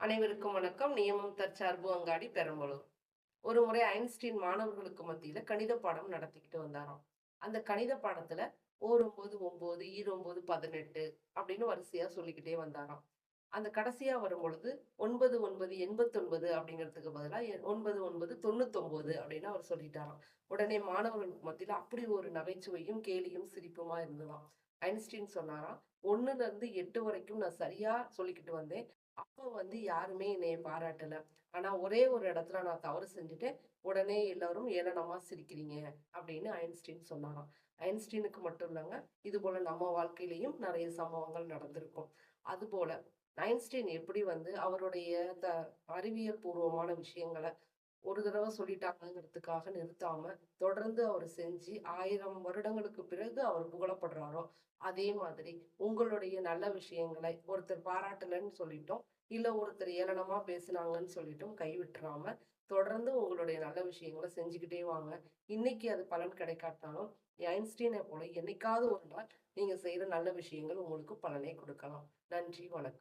அனைவருக்கும் வணக்கம். நியமம் தற்சார்பு அங்காடி பெரம்பலூர். ஒரு முறை ஐன்ஸ்டீன் மாணவர்களுக்கு மத்தியில கணித பாடம் நடத்திக்கிட்டு வந்தாராம். அந்த கணித பாடத்துல ஓர் 9 9, ஈர் 9 18 அப்படின்னு வரிசையா சொல்லிக்கிட்டே வந்தாராம். அந்த கடைசியா வரும்பொழுது 9 9 89 அப்படிங்கிறதுக்கு பதிலா 9 9 99 அப்படின்னு அவர் சொல்லிட்டாராம். உடனே மாணவர்களுக்கு மத்தியில அப்படி ஒரு நகைச்சுவையும், கேலியும், சிரிப்புமா இருந்ததாம். ஐன்ஸ்டீன் சொன்னாராம், 1ல இருந்து 8 வரைக்கும் நான் சரியா சொல்லிக்கிட்டு வந்தேன். அப்போ யாருமே என்னைய பாராட்டல. ஆனா ஒரே ஒரு இடத்துல நான் தவறு செஞ்சுட்டேன். உடனே எல்லாரும் ஏளனமா சிரிக்கிறீங்க அப்படின்னு ஐன்ஸ்டீன் சொன்னாராம். ஐன்ஸ்டீனுக்கு மட்டும் இல்லங்க, இதுபோல நம்ம வாழ்க்கையிலயும் நெறைய சம்பவங்கள் நடந்திருக்கும். அதுபோல ஐன்ஸ்டீன் எப்படி அவருடைய த அறிவியல் பூர்வமான விஷயங்கள ஒரு தடவ சொல்லிட்டாங்கங்கிறதுக்காக நிறுத்தாம, தொடர்ந்து அவர் செஞ்சு 1000 வருடங்களுக்கு பிறகு அவர் புகழப்படுறாரோ, அதே மாதிரி உங்களுடைய நல்ல விஷயங்களை ஒருத்தர் பாராட்டலன்னு சொல்லிட்டோம், இல்ல ஒருத்தர் ஏளனமா பேசுனாங்கன்னு சொல்லிட்டும் கைவிட்டுறாம, தொடர்ந்து உங்களுடைய நல்ல விஷயங்கள செஞ்சுக்கிட்டே வாங்க. இன்னைக்கு அது பலன் கிடைக்காட்டாலும், ஐன்ஸ்டீனை போல என்னைக்காவது ஒரு நாள் நீங்க செய்ற நல்ல விஷயங்கள் உங்களுக்கு பலனை கொடுக்கலாம். நன்றி, வணக்கம்.